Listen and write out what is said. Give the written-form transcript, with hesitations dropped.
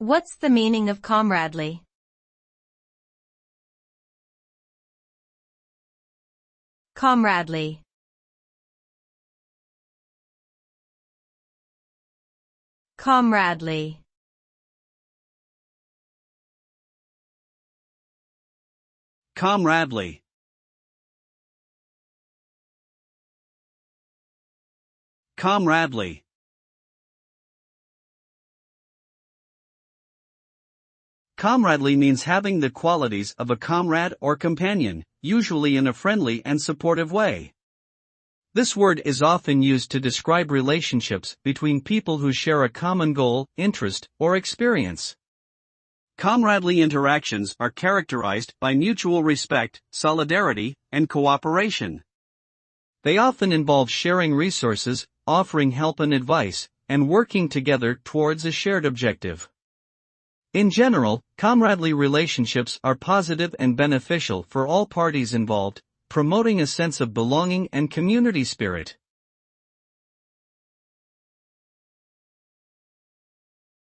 What's the meaning of comradely? Comradely. Comradely. Comradely. Comradely. Comradely means having the qualities of a comrade or companion, usually in a friendly and supportive way. This word is often used to describe relationships between people who share a common goal, interest, or experience. Comradely interactions are characterized by mutual respect, solidarity, and cooperation. They often involve sharing resources, offering help and advice, and working together towards a shared objective. In general, comradely relationships are positive and beneficial for all parties involved, promoting a sense of belonging and community spirit.